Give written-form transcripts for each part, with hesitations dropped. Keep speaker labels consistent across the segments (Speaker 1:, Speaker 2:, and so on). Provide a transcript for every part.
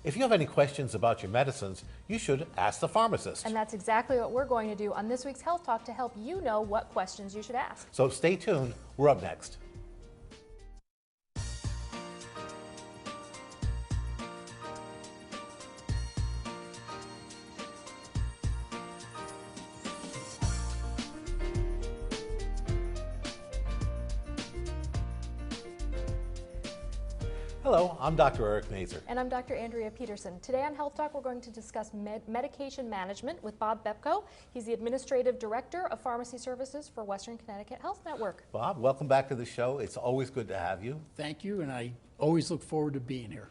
Speaker 1: If you have any questions about your medicines, you should ask the pharmacist.
Speaker 2: And that's exactly what we're going to do on this week's Health Talk to help you know what questions you should ask.
Speaker 1: So stay tuned. We're up next. Hello, I'm Dr. Eric Mazer.
Speaker 2: And I'm Dr. Andrea Peterson. Today on Health Talk, we're going to discuss medication management with Bob Bepko. He's the Administrative Director of Pharmacy Services for Western Connecticut Health Network.
Speaker 1: Bob, welcome back to the show. It's always good to have you.
Speaker 3: Thank you, and I always look forward to being here.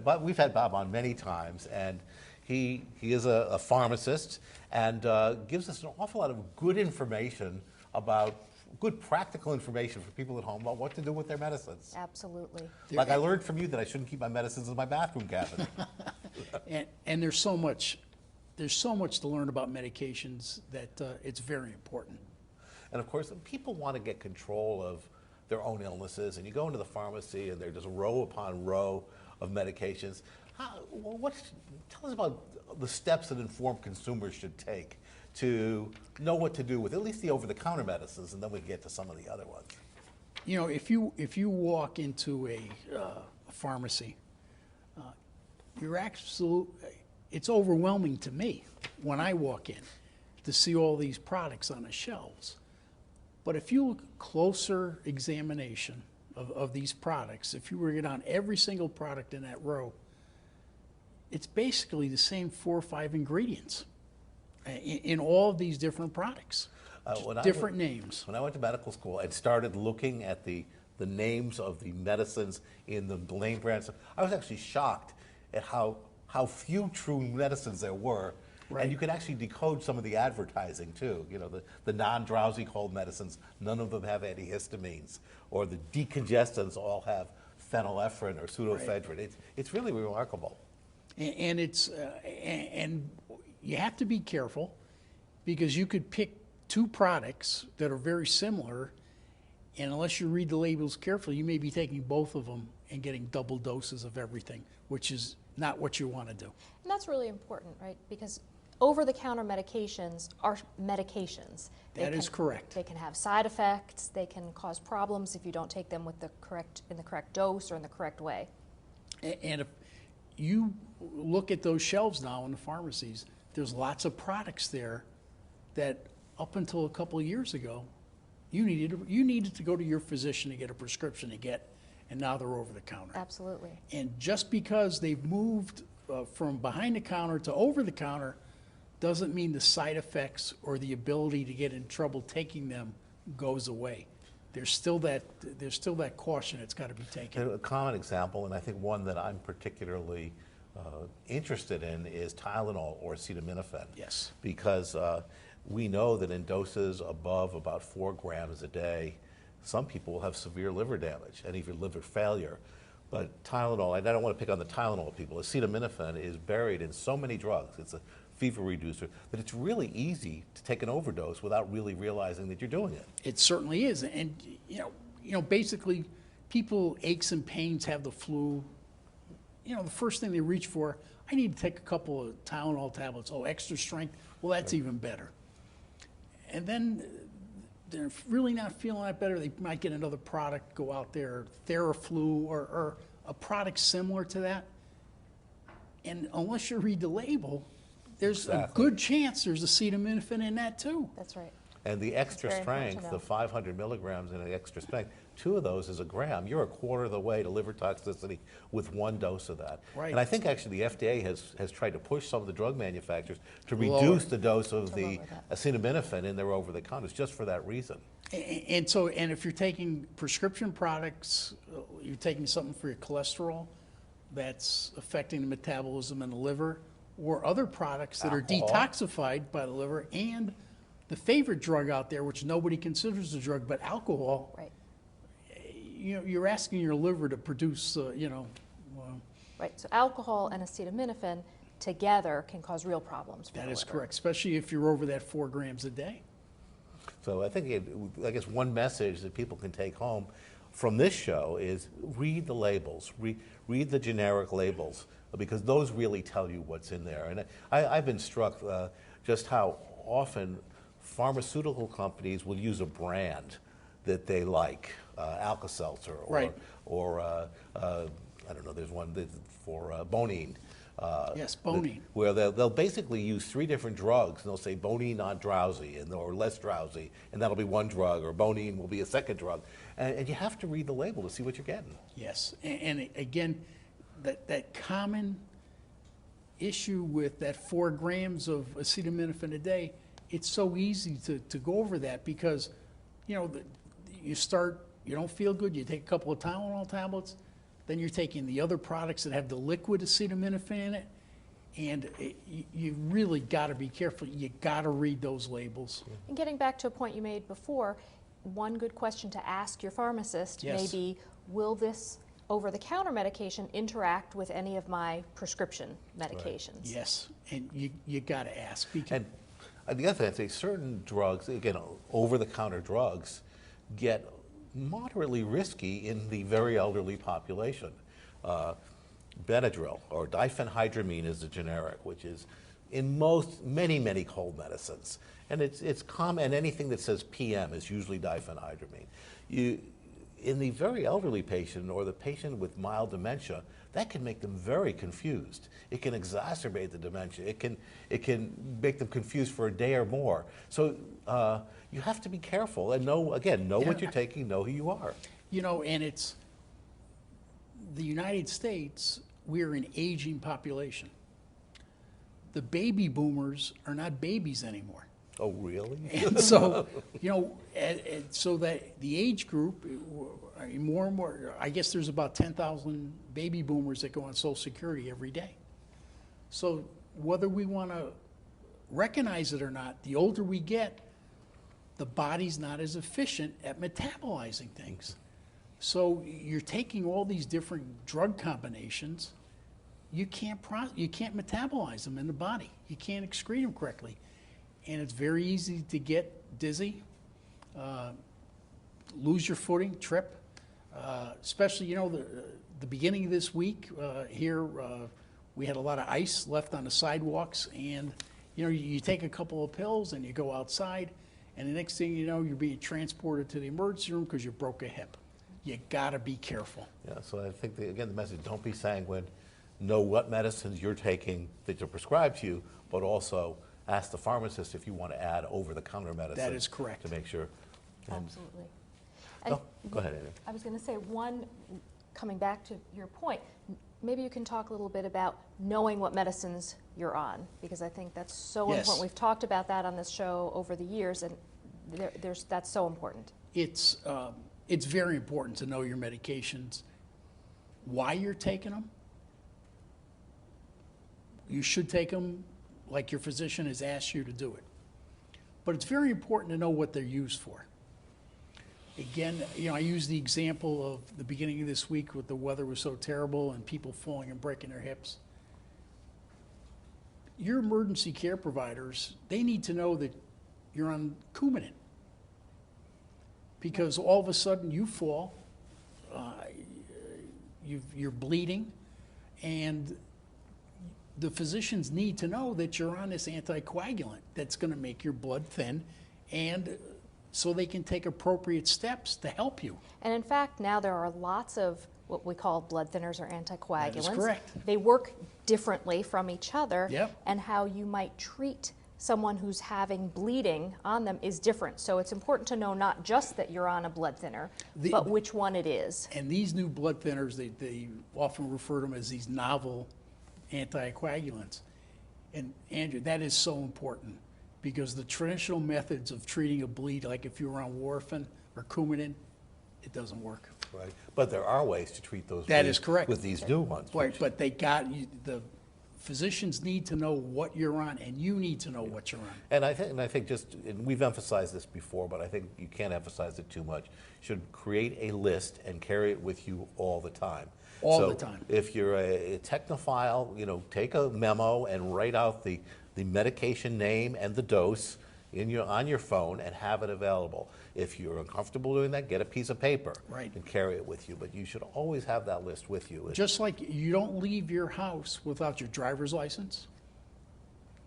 Speaker 1: But we've had Bob on many times, and he is a pharmacist and gives us an awful lot of good information about good practical information for people at home about what to do with their medicines.
Speaker 2: Absolutely.
Speaker 1: Like I learned from you that I shouldn't keep my medicines in my bathroom cabinet.
Speaker 3: and there's so much to learn about medications that it's very important.
Speaker 1: And of course, people want to get control of their own illnesses, and you go into the pharmacy and there's just row upon row of medications. Tell us about the steps that informed consumers should take to know what to do with at least the over-the-counter medicines, and then we can get to some of the other ones.
Speaker 3: You know, if you walk into a pharmacy, it's overwhelming to me when I walk in to see all these products on the shelves. But if you look at closer examination of these products, if you were to get on every single product in that row, it's basically the same 4 or 5 ingredients in all of these different products, different names. When
Speaker 1: I went to medical school and started looking at the names of the medicines in the name brands, I was actually shocked at how few true medicines there were. Right. And you could actually decode some of the advertising too. You know, the non-drowsy cold medicines, none of them have antihistamines, or the decongestants all have phenylephrine or pseudoephedrine. Right. It's really remarkable.
Speaker 3: And and you have to be careful, because you could pick 2 products that are very similar, and unless you read the labels carefully, you may be taking both of them and getting double doses of everything, which is not what you want to do.
Speaker 2: And that's really important, right? Because over-the-counter medications are medications.
Speaker 3: That is correct.
Speaker 2: They can have side effects. They can cause problems if you don't take them with in the correct dose or in the correct way.
Speaker 3: And if you look at those shelves now in the pharmacies, there's lots of products there that up until a couple of years ago, you needed to go to your physician to get a prescription to get, and now they're over the counter.
Speaker 2: Absolutely.
Speaker 3: And just because they've moved from behind the counter to over the counter doesn't mean the side effects or the ability to get in trouble taking them goes away. There's still that caution that's got to be taken.
Speaker 1: A common example, and I think one that I'm particularly interested in, is Tylenol or acetaminophen.
Speaker 3: Yes.
Speaker 1: Because we know that in doses above about 4 grams a day, some people will have severe liver damage and even liver failure. But Tylenol, and I don't want to pick on the Tylenol people, acetaminophen is buried in so many drugs. It's a fever reducer that it's really easy to take an overdose without really realizing that you're doing it.
Speaker 3: It certainly is. And you know, basically, people aches and pains, have the flu. You know, the first thing they reach for, I need to take a couple of Tylenol tablets. Oh, extra strength? Well, that's even better. And then they're really not feeling that better. They might get another product, go out there, Theraflu or a product similar to that. And unless you read the label, there's a good chance there's acetaminophen in that too.
Speaker 2: That's right.
Speaker 1: And the extra strength, the 500 milligrams in an extra strength, 2 of those is a gram. You're a quarter of the way to liver toxicity with 1 dose of that.
Speaker 3: Right.
Speaker 1: And I think actually the FDA has tried to push some of the drug manufacturers to reduce the dose of the acetaminophen in their over-the-counters just for that reason.
Speaker 3: And if you're taking prescription products, you're taking something for your cholesterol that's affecting the metabolism in the liver, or other products that are detoxified by the liver, and the favorite drug out there, which nobody considers a drug, but alcohol.
Speaker 2: Right.
Speaker 3: You're asking your liver to produce,
Speaker 2: Right. So alcohol and acetaminophen together can cause real problems for the liver.
Speaker 3: That is correct, especially if you're over that 4 grams a day.
Speaker 1: So I think, I guess one message that people can take home from this show is read the labels, read the generic labels, because those really tell you what's in there. And I've been struck just how often pharmaceutical companies will use a brand that they like, Alka-Seltzer, or,
Speaker 3: Right.
Speaker 1: or I don't know, there's one for Bonine.
Speaker 3: Yes, Bonine.
Speaker 1: Where they'll basically use 3 different drugs, and they'll say Bonine non-drowsy or less drowsy, and that'll be one drug, or Bonine will be a second drug. And you have to read the label to see what you're getting.
Speaker 3: Yes, and again, that common issue with that 4 grams of acetaminophen a day, it's so easy to go over that because, you know, you don't feel good, you take a couple of Tylenol tablets, then you're taking the other products that have the liquid acetaminophen in it, and you really got to be careful. You got to read those labels.
Speaker 2: And getting back to a point you made before, one good question to ask your pharmacist may
Speaker 3: Yes.
Speaker 2: be, will this over-the-counter medication interact with any of my prescription medications?
Speaker 3: Yes, and you got to ask. Because
Speaker 1: And the other thing, I'd say certain drugs, again, over-the-counter drugs, get moderately risky in the very elderly population. Benadryl, or diphenhydramine is the generic, which is in many cold medicines. And it's common, and anything that says PM is usually diphenhydramine. In the very elderly patient or the patient with mild dementia, that can make them very confused. It can exacerbate the dementia. It can make them confused for a day or more. So you have to be careful and know what you're taking, know who you are.
Speaker 3: you know, and it's the United States, we're an aging population. The baby boomers are not babies anymore.
Speaker 1: Oh, really?
Speaker 3: And so, you know, and so that the age group, more and more, I guess there's about 10,000 baby boomers that go on Social Security every day. So whether we want to recognize it or not, the older we get, the body's not as efficient at metabolizing things. So you're taking all these different drug combinations, you can't metabolize them in the body. You can't excrete them correctly. And it's very easy to get dizzy, lose your footing, trip. Especially, you know, the beginning of this week here, we had a lot of ice left on the sidewalks, and you know, you take a couple of pills and you go outside, and the next thing you know, you're being transported to the emergency room because you broke a hip. You gotta be careful.
Speaker 1: Yeah, so I think, again, the message, don't be sanguine. Know what medicines you're taking that are prescribed to you, but also ask the pharmacist if you want to add over-the-counter medicine.
Speaker 3: That is correct.
Speaker 1: To make sure.
Speaker 2: Absolutely.
Speaker 1: Oh, go ahead, Andrew.
Speaker 2: I was going to say, coming back to your point, maybe you can talk a little bit about knowing what medicines you're on, because I think that's so
Speaker 3: Yes.
Speaker 2: important. We've talked about that on this show over the years, and that's so important.
Speaker 3: It's very important to know your medications, why you're taking them. You should take them like your physician has asked you to do it. But it's very important to know what they're used for. Again, you know, I use the example of the beginning of this week with the weather was so terrible and people falling and breaking their hips. Your emergency care providers, they need to know that you're on Coumadin. Because all of a sudden you fall, you're bleeding, and the physicians need to know that you're on this anticoagulant that's going to make your blood thin, and so they can take appropriate steps to help you.
Speaker 2: And in fact, now there are lots of what we call blood thinners or anticoagulants.
Speaker 3: That is correct.
Speaker 2: They work differently from each other,
Speaker 3: Yep.
Speaker 2: and how you might treat someone who's having bleeding on them is different. So it's important to know not just that you're on a blood thinner, but which one it is.
Speaker 3: And these new blood thinners, they often refer to them as these novel anticoagulants. And Andrew, that is so important, because the traditional methods of treating a bleed, like if you were on warfarin or Coumadin, it doesn't work.
Speaker 1: Right, but there are ways to treat those.
Speaker 3: That is correct.
Speaker 1: With these new ones.
Speaker 3: Right, but the physicians need to know what you're on, and you need to know what you're on.
Speaker 1: And I think and we've emphasized this before, but I think you can't emphasize it too much. You should create a list and carry it with you all the time.
Speaker 3: All the time.
Speaker 1: If you're a technophile, you know, take a memo and write out the medication name and the dose, on your phone and have it available. If you're uncomfortable doing that, get a piece of paper
Speaker 3: Right.
Speaker 1: and carry it with you. But you should always have that list with you.
Speaker 3: Just like you don't leave your house without your driver's license,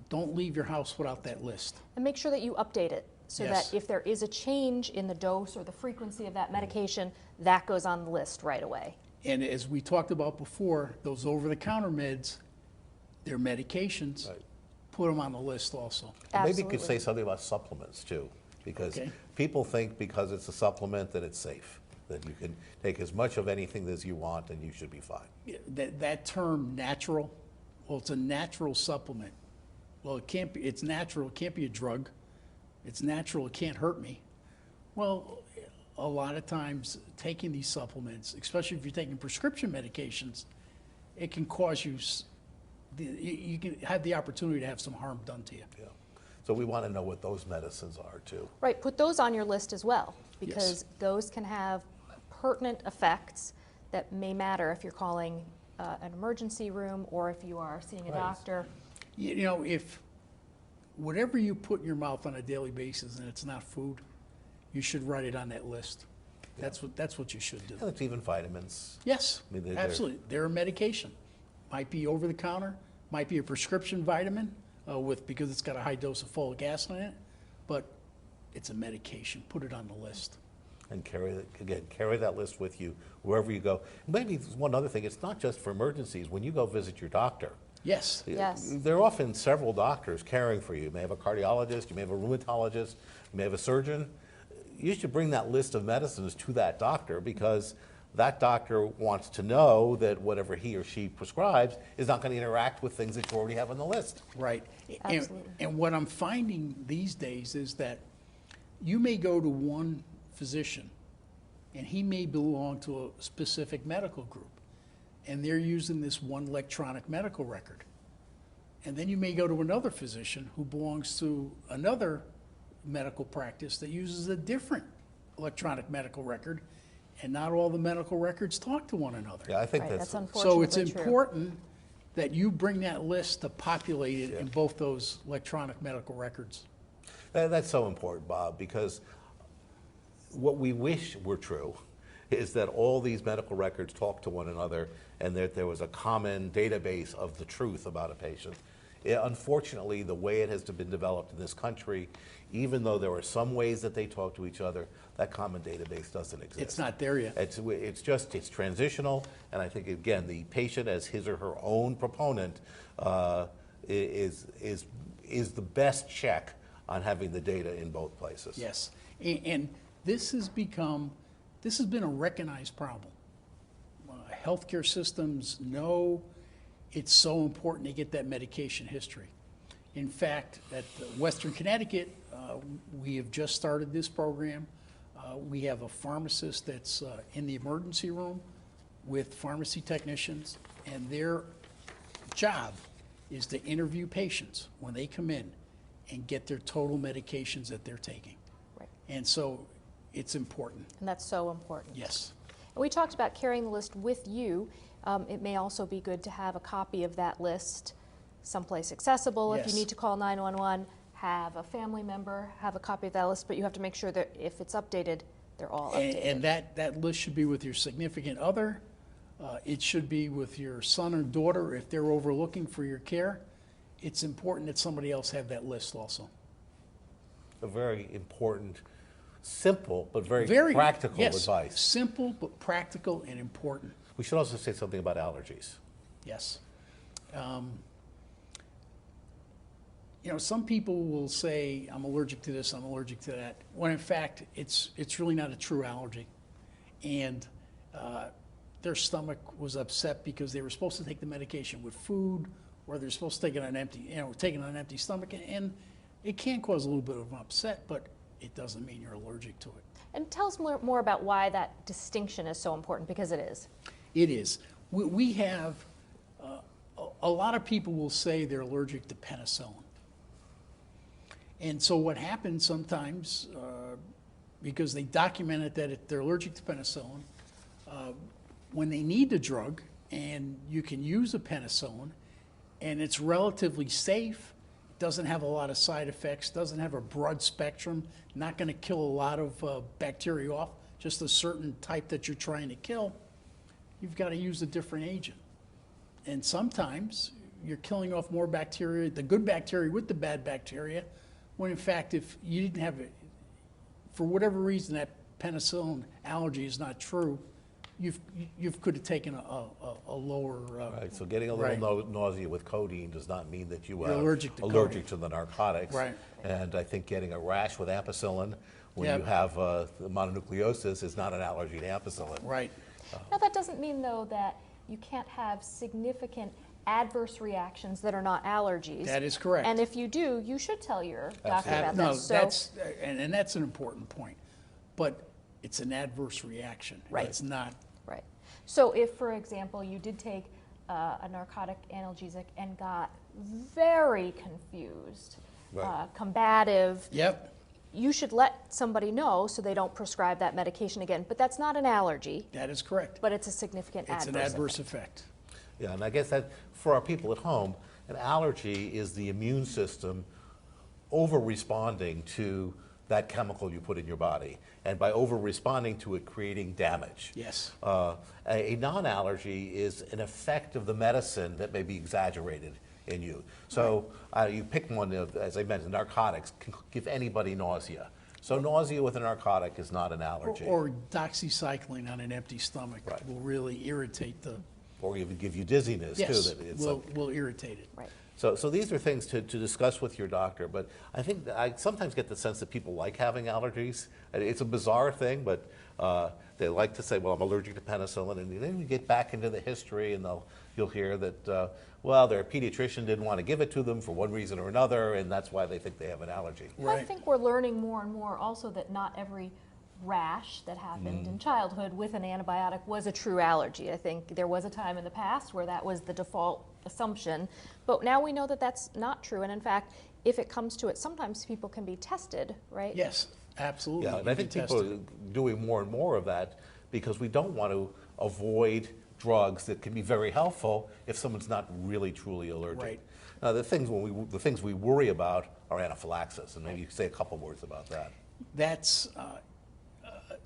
Speaker 3: don't leave your house without that list.
Speaker 2: And make sure that you update it so
Speaker 3: Yes.
Speaker 2: that if there is a change in the dose or the frequency of that medication, that goes on the list right away.
Speaker 3: And as we talked about before, those over-the-counter meds, they're medications,
Speaker 1: Right.
Speaker 3: put them on the list also.
Speaker 1: Maybe you could
Speaker 2: Absolutely.
Speaker 1: say something about supplements too, because
Speaker 3: Okay.
Speaker 1: people think because it's a supplement that it's safe, that you can take as much of anything as you want and you should be fine.
Speaker 3: That term natural, well, it's a natural supplement. Well, it can't be, it's natural, it can't be a drug. It's natural, it can't hurt me. Well, a lot of times taking these supplements, especially if you're taking prescription medications, it can cause you, you can have the opportunity to have some harm done to you.
Speaker 1: Yeah. So we want to know what those medicines are too.
Speaker 2: Right, put those on your list as well,
Speaker 3: Yes.
Speaker 2: because those can have pertinent effects that may matter if you're calling an emergency room or if you are seeing a
Speaker 1: Right.
Speaker 2: doctor.
Speaker 3: You know, if whatever you put in your mouth on a daily basis and it's not food, you should write it on that list. That's what you should do.
Speaker 1: And it's even vitamins.
Speaker 3: Yes,
Speaker 1: I mean, they're-
Speaker 3: absolutely. They're a medication. Might be over the counter, might be a prescription vitamin because it's got a high dose of folic acid in it, but it's a medication. Put it on the list.
Speaker 1: And carry that list with you wherever you go. Maybe one other thing, it's not just for emergencies. When you go visit your doctor,
Speaker 3: Yes.
Speaker 2: Yes.
Speaker 1: there are often several doctors caring for you. You may have a cardiologist, you may have a rheumatologist, you may have a surgeon. You should bring that list of medicines to that doctor because that doctor wants to know that whatever he or she prescribes is not going to interact with things that you already have on the list.
Speaker 3: Right.
Speaker 2: Absolutely.
Speaker 3: And what I'm finding these days is that you may go to one physician and he may belong to a specific medical group and they're using this one electronic medical record. And then you may go to another physician who belongs to another medical practice that uses a different electronic medical record, and not all the medical records talk to one another.
Speaker 1: Yeah, I think
Speaker 2: Right, that's
Speaker 1: that's
Speaker 2: unfortunately
Speaker 3: So it's
Speaker 2: true.
Speaker 3: important that you bring that list to populate it in both those electronic medical records.
Speaker 1: that's so important, Bob, because what we wish were true is that all these medical records talk to one another and that there was a common database of the truth about a patient. Unfortunately, the way it has been developed in this country, even though there are some ways that they talk to each other, that common database doesn't exist.
Speaker 3: It's not there yet.
Speaker 1: It's transitional, and I think, again, the patient as his or her own proponent is the best check on having the data in both places.
Speaker 3: Yes. And this has been a recognized problem. Healthcare systems know it's so important to get that medication history. In fact, at Western Connecticut, we have just started this program. We have a pharmacist that's in the emergency room with pharmacy technicians, and their job is to interview patients when they come in and get their total medications that they're taking.
Speaker 2: Right.
Speaker 3: And so it's important.
Speaker 2: And that's so important.
Speaker 3: Yes.
Speaker 2: And we talked about carrying the list with you. It may also be good to have a copy of that list someplace accessible. If
Speaker 3: Yes.
Speaker 2: you need to call 911, have a family member have a copy of that list, but you have to make sure that if it's updated, they're all updated.
Speaker 3: And that list should be with your significant other. It should be with your son or daughter if they're overlooking for your care. It's important that somebody else have that list also.
Speaker 1: A very important, simple, but very,
Speaker 3: Very
Speaker 1: practical
Speaker 3: yes,
Speaker 1: advice.
Speaker 3: Simple but practical and important.
Speaker 1: We should also say something about allergies.
Speaker 3: Yes. Some people will say, I'm allergic to this, I'm allergic to that, when in fact, it's really not a true allergy. And their stomach was upset because they were supposed to take the medication with food, or they're supposed to take it on an empty stomach, and it can cause a little bit of an upset, but it doesn't mean you're allergic to it.
Speaker 2: And tell us more about why that distinction is so important, because it is.
Speaker 3: It is. We have, a lot of people will say they're allergic to penicillin. And so what happens sometimes, because they documented that they're allergic to penicillin, when they need the drug and you can use a penicillin and it's relatively safe doesn't have a lot of side effects, doesn't have a broad spectrum, not going to kill a lot of bacteria off, just a certain type that you're trying to kill, you've got to use a different agent. And sometimes you're killing off more bacteria, the good bacteria with the bad bacteria, when in fact, if you didn't have it, for whatever reason, that penicillin allergy is not true, you could have taken a lower.
Speaker 1: Right, so getting a little nausea with codeine does not mean that you are
Speaker 3: allergic
Speaker 1: to the narcotics.
Speaker 3: Right.
Speaker 1: And I think getting a rash with ampicillin when
Speaker 3: Yep.
Speaker 1: you have mononucleosis is not an allergy to ampicillin.
Speaker 3: Right.
Speaker 2: Now, that doesn't mean, though, that you can't have significant adverse reactions that are not allergies.
Speaker 3: That is correct.
Speaker 2: And if you do, you should tell your doctor
Speaker 1: Absolutely.
Speaker 2: about
Speaker 3: No,
Speaker 2: this. So,
Speaker 3: that's, and that's an important point. But it's an adverse reaction.
Speaker 2: Right.
Speaker 3: It's not.
Speaker 2: right. So if, for example, you did take a narcotic analgesic and got very confused,
Speaker 1: Right.
Speaker 2: combative,
Speaker 3: Yep.
Speaker 2: you should let somebody know so they don't prescribe that medication again. But that's not an allergy,
Speaker 3: That is correct.
Speaker 2: but it's a significant
Speaker 3: It's an adverse effect.
Speaker 1: Yeah, and I guess that for our people at home, an allergy is the immune system over-responding to that chemical you put in your body, and by over-responding to it, creating damage.
Speaker 3: Yes.
Speaker 1: A non-allergy is an effect of the medicine that may be exaggerated in you. So you pick one of, as I mentioned, narcotics can give anybody nausea. So nausea with a narcotic is not an allergy.
Speaker 3: Or doxycycline on an empty stomach
Speaker 1: Right.
Speaker 3: will really irritate the.
Speaker 1: Or even give you dizziness,
Speaker 3: Yes,
Speaker 1: too. That it's
Speaker 3: will irritate it.
Speaker 2: Right.
Speaker 1: So these are things to discuss with your doctor, but I think that I sometimes get the sense that people like having allergies. It's a bizarre thing, but they like to say, well, I'm allergic to penicillin, and then you get back into the history and you'll hear that, well, their pediatrician didn't want to give it to them for one reason or another, and that's why they think they have an allergy.
Speaker 2: I
Speaker 3: Right.
Speaker 2: think we're learning more and more also that not every rash that happened in childhood with an antibiotic was a true allergy. I think there was a time in the past where that was the default assumption, but now we know that that's not true. And in fact, if it comes to it, sometimes people can be tested, right?
Speaker 3: Yes, absolutely.
Speaker 1: Yeah, and
Speaker 3: You
Speaker 1: I think
Speaker 3: can
Speaker 1: people
Speaker 3: test
Speaker 1: are
Speaker 3: it.
Speaker 1: doing more and more of that because we don't want to avoid drugs that can be very helpful if someone's not really truly allergic.
Speaker 3: Right.
Speaker 1: Now, the things we worry about are anaphylaxis, and maybe you could say a couple words about that.
Speaker 3: That's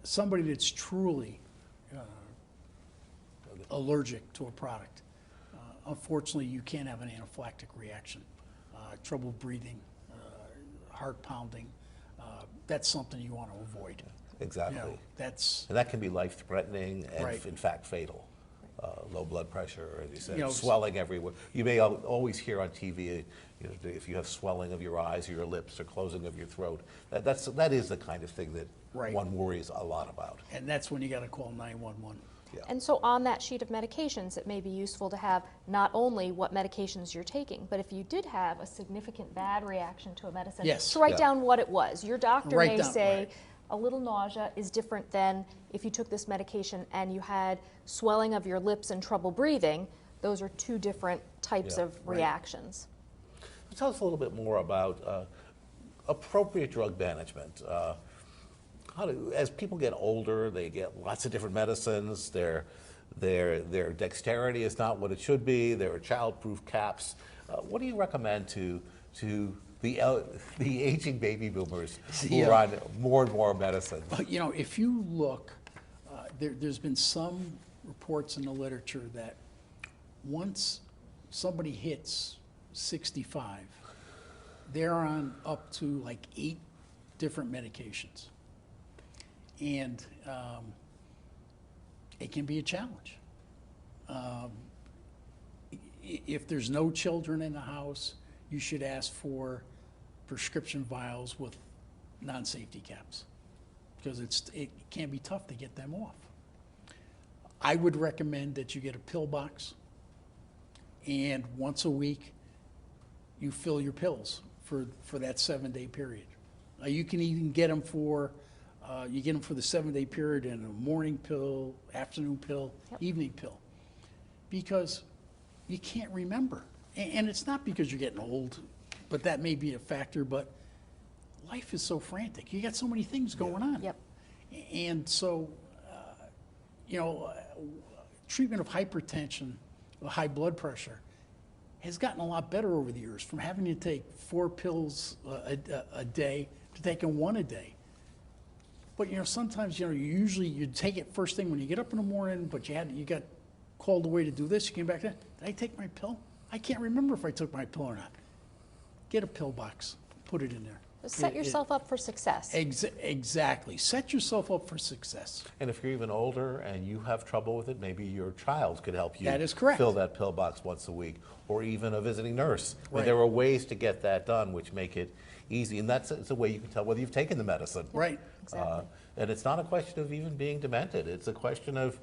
Speaker 3: somebody that's truly allergic to a product. Unfortunately, you can't have an anaphylactic reaction. Trouble breathing, heart pounding, that's something you want to avoid.
Speaker 1: Exactly.
Speaker 3: You know, that's,
Speaker 1: And that can be life-threatening and,
Speaker 3: Right.
Speaker 1: in fact, fatal. Low blood pressure, as you said,
Speaker 3: You know,
Speaker 1: swelling everywhere. You may always hear on TV, if you have swelling of your eyes or your lips or closing of your throat. That is the kind of thing that
Speaker 3: Right.
Speaker 1: one worries a lot about.
Speaker 3: and that's when you got to call 911.
Speaker 1: Yeah.
Speaker 2: And so on that sheet of medications, it may be useful to have not only what medications you're taking, but if you did have a significant bad reaction to a medicine,
Speaker 3: Yes.
Speaker 2: to write
Speaker 1: Yeah.
Speaker 2: down what it was. Your doctor
Speaker 3: Write
Speaker 2: may
Speaker 3: down,
Speaker 2: say
Speaker 3: right.
Speaker 2: a little nausea is different than if you took this medication and you had swelling of your lips and trouble breathing. Those are two different types
Speaker 1: Yeah.
Speaker 2: of
Speaker 3: Right.
Speaker 2: reactions.
Speaker 1: Tell us a little bit more about appropriate drug management. As people get older, they get lots of different medicines. Their dexterity is not what it should be. There are childproof caps. What do you recommend to the aging baby boomers who
Speaker 3: Yeah.
Speaker 1: are on more and more medicine?
Speaker 3: But, you know, if you look, there's been some reports in the literature that once somebody hits 65, they're on up to like 8 different medications. And it can be a challenge. If there's no children in the house, you should ask for prescription vials with non-safety caps, because it can be tough to get them off. I would recommend that you get a pill box, and once a week, you fill your pills for that 7-day period. You can even get them for the 7-day period in a morning pill, afternoon pill,
Speaker 2: Yep.
Speaker 3: evening pill, because you can't remember. And it's not because you're getting old, but that may be a factor, but life is so frantic. You got so many things going on.
Speaker 2: Yep.
Speaker 3: And so, treatment of hypertension, high blood pressure, has gotten a lot better over the years, from having to take 4 pills a day to taking 1 a day. But sometimes you take it first thing when you get up in the morning, but you got called away to do this. You came back there. Did I take my pill? I can't remember if I took my pill or not. Get a pill box, put it in there.
Speaker 2: Set yourself up for success.
Speaker 3: Exactly. Set yourself up for success.
Speaker 1: And if you're even older and you have trouble with it, maybe your child could help you
Speaker 3: That is correct.
Speaker 1: fill that pill box once a week, or even a visiting nurse. I mean,
Speaker 3: Right.
Speaker 1: there are ways to get that done which make it easy, and it's a way you can tell whether you've taken the medicine.
Speaker 3: Right.
Speaker 2: Exactly.
Speaker 1: And it's not a question of even being demented. It's a question of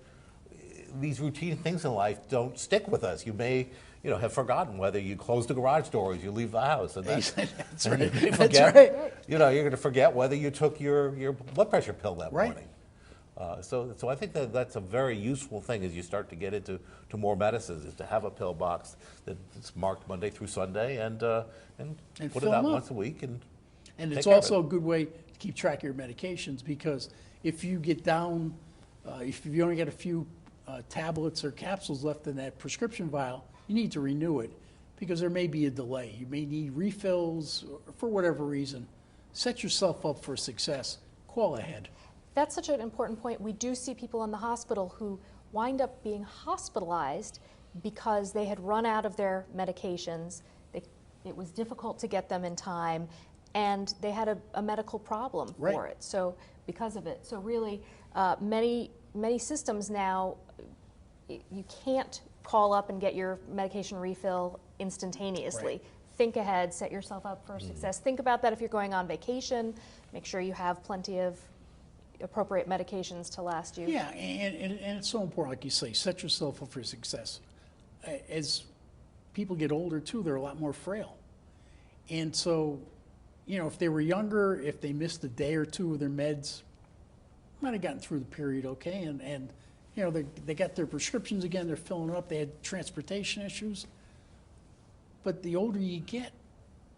Speaker 1: these routine things in life don't stick with us. You may have forgotten whether you close the garage door as you leave the house. And
Speaker 3: That's right.
Speaker 1: and you
Speaker 3: That's
Speaker 1: forget,
Speaker 3: right.
Speaker 1: you're going to forget whether you took your blood pressure pill that
Speaker 3: Right.
Speaker 1: morning. So I think that's a very useful thing as you start to get into more medicines, is to have a pill box that's marked Monday through Sunday and put it
Speaker 3: fill
Speaker 1: out
Speaker 3: 'em up.
Speaker 1: once a week. And
Speaker 3: And
Speaker 1: take
Speaker 3: it's
Speaker 1: care of
Speaker 3: also
Speaker 1: it.
Speaker 3: a good way to keep track of your medications, because if you get down, if you only got a few tablets or capsules left in that prescription vial, you need to renew it, because there may be a delay. You may need refills for whatever reason. Set yourself up for success. Call ahead.
Speaker 2: That's such an important point. We do see people in the hospital who wind up being hospitalized because they had run out of their medications. It was difficult to get them in time, and they had a medical problem
Speaker 3: Right.
Speaker 2: for it. So because of it, so really, many systems now, you can't call up and get your medication refill instantaneously.
Speaker 3: Right.
Speaker 2: Think ahead, set yourself up for success. Think about that if you're going on vacation. Make sure you have plenty of appropriate medications to last you.
Speaker 3: Yeah, and it's so important, like you say, set yourself up for success. As people get older too, they're a lot more frail. And so, if they were younger, if they missed a day or two of their meds, might have gotten through the period okay. And they got their prescriptions again, they're filling up, they had transportation issues. But the older you get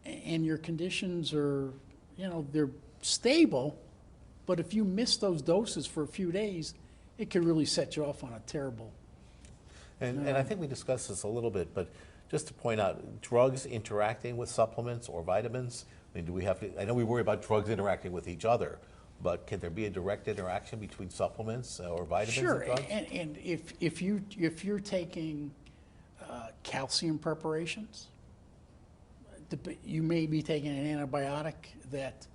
Speaker 3: and your conditions are, they're stable, but if you miss those doses for a few days, it could really set you off on a terrible.
Speaker 1: And I think we discussed this a little bit, but just to point out, drugs interacting with supplements or vitamins, I mean, do we have to, I know we worry about drugs interacting with each other, but can there be a direct interaction between supplements or vitamins
Speaker 3: Sure,
Speaker 1: and drugs?
Speaker 3: and if you're taking calcium preparations, you may be taking an antibiotic that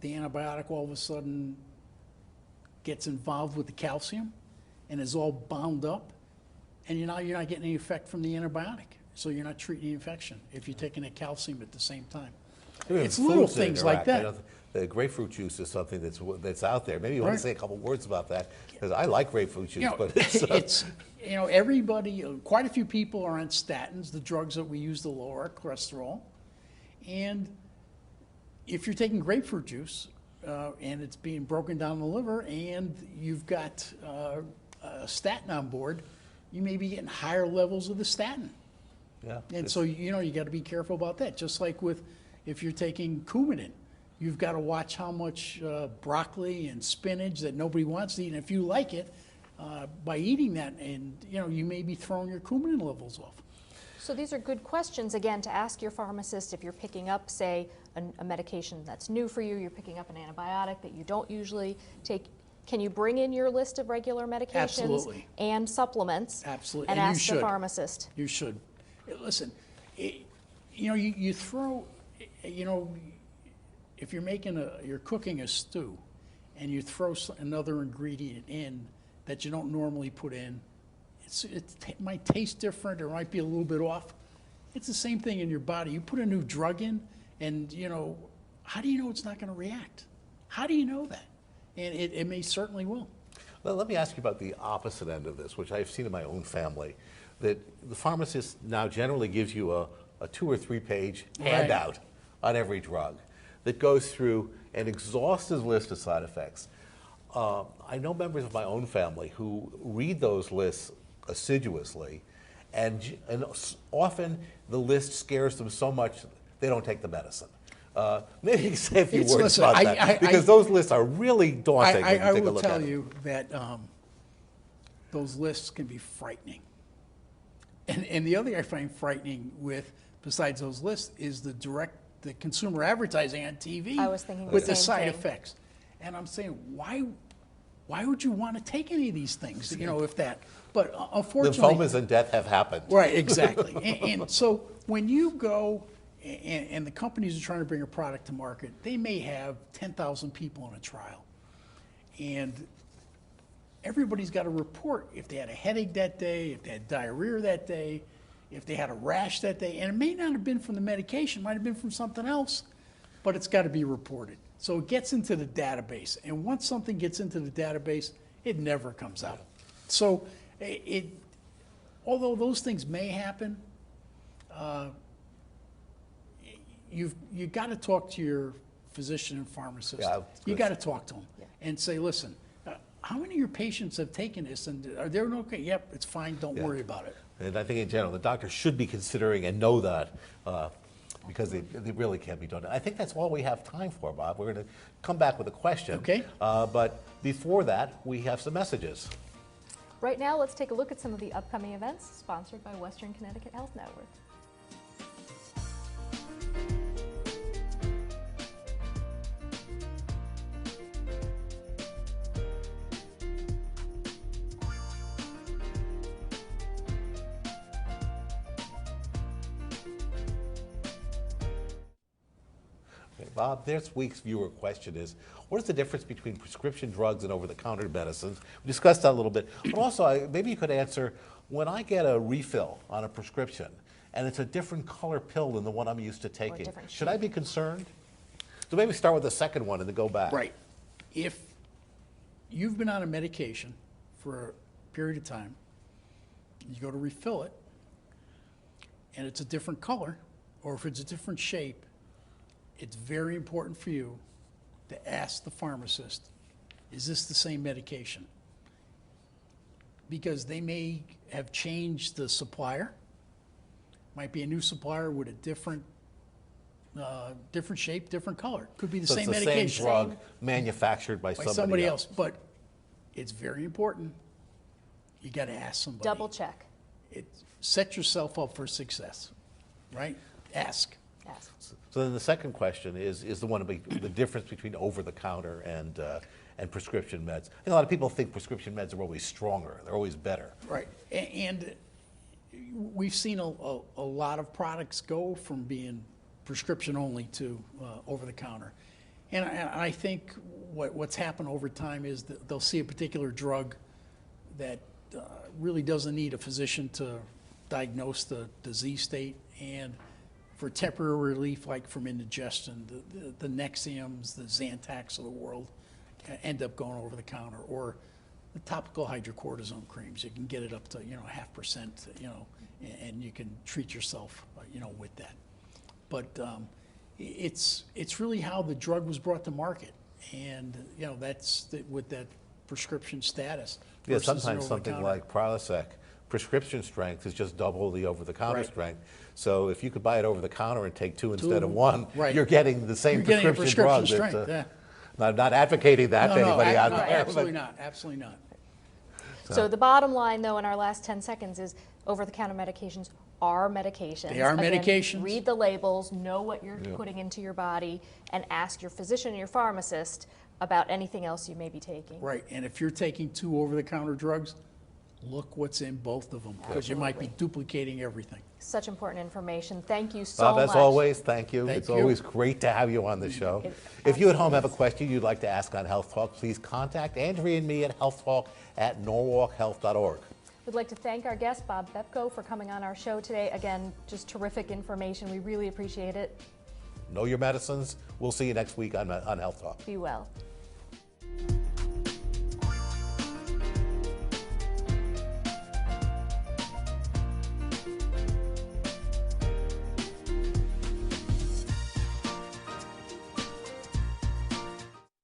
Speaker 3: the antibiotic all of a sudden gets involved with the calcium and is all bound up, and you're not getting any effect from the antibiotic, so you're not treating the infection if you're taking a calcium at the same time.
Speaker 1: Even
Speaker 3: It's little
Speaker 1: foods that
Speaker 3: things like
Speaker 1: interact. I
Speaker 3: that.
Speaker 1: know the grapefruit juice is something that's out there. Maybe you want
Speaker 3: Right.
Speaker 1: to say a couple words about that, because I like grapefruit juice, but
Speaker 3: it's everybody, quite a few people are on statins, the drugs that we use to lower our cholesterol. And if you're taking grapefruit juice and it's being broken down in the liver, and you've got a statin on board, you may be getting higher levels of the statin.
Speaker 1: yeah.
Speaker 3: And so, you got to be careful about that. Just like if you're taking Coumadin, you've got to watch how much broccoli and spinach that nobody wants to eat. And if you like it, by eating that, and you may be throwing your Coumadin levels off.
Speaker 2: So these are good questions, again, to ask your pharmacist if you're picking up, say, a medication that's new for you, you're picking up an antibiotic that you don't usually take. Can you bring in your list of regular medications
Speaker 3: Absolutely.
Speaker 2: and supplements?
Speaker 3: Absolutely.
Speaker 2: And
Speaker 3: And you
Speaker 2: ask the
Speaker 3: should.
Speaker 2: pharmacist?
Speaker 3: You should. Listen, you throw, if you're cooking a stew and you throw another ingredient in that you don't normally put in, it might taste different or might be a little bit off. It's the same thing in your body. You put a new drug in, and how do you know it's not going to react? How do you know that? And it may certainly will.
Speaker 1: Well, let me ask you about the opposite end of this, which I've seen in my own family, that the pharmacist now generally gives you a 2 or 3 page
Speaker 3: Right.
Speaker 1: handout on every drug that goes through an exhaustive list of side effects. I know members of my own family who read those lists assiduously, and often the list scares them so much they don't take the medicine. Maybe you can say a few words
Speaker 3: Listen,
Speaker 1: about that, because those lists are really daunting when you
Speaker 3: I
Speaker 1: take a
Speaker 3: will
Speaker 1: look
Speaker 3: tell
Speaker 1: at them.
Speaker 3: you that those lists can be frightening. And the other thing I find frightening with, besides those lists, is the consumer advertising on TV.
Speaker 2: I was thinking the
Speaker 3: with the
Speaker 2: same
Speaker 3: side
Speaker 2: thing.
Speaker 3: effects. And I'm saying, why would you want to take any of these things? If that. But unfortunately,
Speaker 1: Lymphomas and death have happened.
Speaker 3: right, exactly. and so when you go and the companies are trying to bring a product to market, they may have 10,000 people in a trial, and everybody's got to report if they had a headache that day, if they had diarrhea that day, if they had a rash that day. And it may not have been from the medication, it might have been from something else, but it's got to be reported. So it gets into the database. And once something gets into the database, it never comes out. So although those things may happen, you've got to talk to your physician and pharmacist.
Speaker 1: Yeah,
Speaker 3: you got to talk to them and say, listen, how many of your patients have taken this, and are they okay? Yep, it's fine. Don't worry about it.
Speaker 1: And I think in general, the doctor should be considering and know that because they really can't be done. I think that's all we have time for, Bob. We're going to come back with a question.
Speaker 3: Okay.
Speaker 1: But before that, we have some messages.
Speaker 2: Right now, let's take a look at some of the upcoming events sponsored by Western Connecticut Health Network.
Speaker 1: Bob, this week's viewer question is, what is the difference between prescription drugs and over-the-counter medicines? We discussed that a little bit. But also, maybe you could answer, when I get a refill on a prescription and it's a different color pill than the one I'm used to taking, should I be concerned? So maybe start with the second one and then go back.
Speaker 3: Right. If you've been on a medication for a period of time, you go to refill it, and it's a different color, or if it's a different shape, it's very important for you to ask the pharmacist, is this the same medication? Because they may have changed the supplier. Might be a new supplier with a different shape, different color. Could be the
Speaker 1: So
Speaker 3: same
Speaker 1: it's the
Speaker 3: medication.
Speaker 1: same drug manufactured by somebody else.
Speaker 3: But it's very important. You got to ask somebody.
Speaker 2: Double check.
Speaker 3: Set yourself up for success, right? Ask.
Speaker 2: Ask.
Speaker 1: So then the second question is the one about the difference between over-the-counter and prescription meds. I think a lot of people think prescription meds are always stronger. They're always better.
Speaker 3: Right. And we've seen a lot of products go from being prescription only to over-the-counter. And I think what's happened over time is that they'll see a particular drug that really doesn't need a physician to diagnose the disease state, and for temporary relief, like from indigestion, the Nexiums, the Zantacs of the world end up going over the counter, or the topical hydrocortisone creams. You can get it up to 0.5%, and you can treat yourself, with that. But it's really how the drug was brought to market, and that's with that prescription status.
Speaker 1: Yeah,
Speaker 3: versus an
Speaker 1: sometimes something
Speaker 3: over-the-counter.
Speaker 1: like Prilosec, prescription strength is just double the over-the-counter
Speaker 3: Right.
Speaker 1: strength. So if you could buy it over-the-counter and take two instead of
Speaker 3: of
Speaker 1: one,
Speaker 3: right.
Speaker 1: you're getting the same
Speaker 3: You're getting a
Speaker 1: prescription drug.
Speaker 3: prescription
Speaker 1: That's,
Speaker 3: strength,
Speaker 1: I'm not advocating that to anybody out there.
Speaker 3: Absolutely not. Absolutely not.
Speaker 2: So the bottom line, though, in our last 10 seconds is over-the-counter medications are medications.
Speaker 3: They are
Speaker 2: Again,
Speaker 3: medications.
Speaker 2: Read the labels, know what you're putting into your body, and ask your physician and your pharmacist about anything else you may be taking.
Speaker 3: Right, and if you're taking two over-the-counter drugs, look what's in both of them, because you might be duplicating everything.
Speaker 2: Such important information. Thank you so
Speaker 1: Bob,
Speaker 2: much.
Speaker 1: as always, thank you.
Speaker 3: Thank
Speaker 1: It's
Speaker 3: you.
Speaker 1: always great to have you on the show. If you at home have a question you'd like to ask on Health Talk, please contact Andrea and me at healthtalk@norwalkhealth.org.
Speaker 2: We'd like to thank our guest, Bob Bepko, for coming on our show today. Again, just terrific information. We really appreciate it.
Speaker 1: Know your medicines. We'll see you next week on Health Talk.
Speaker 2: Be well.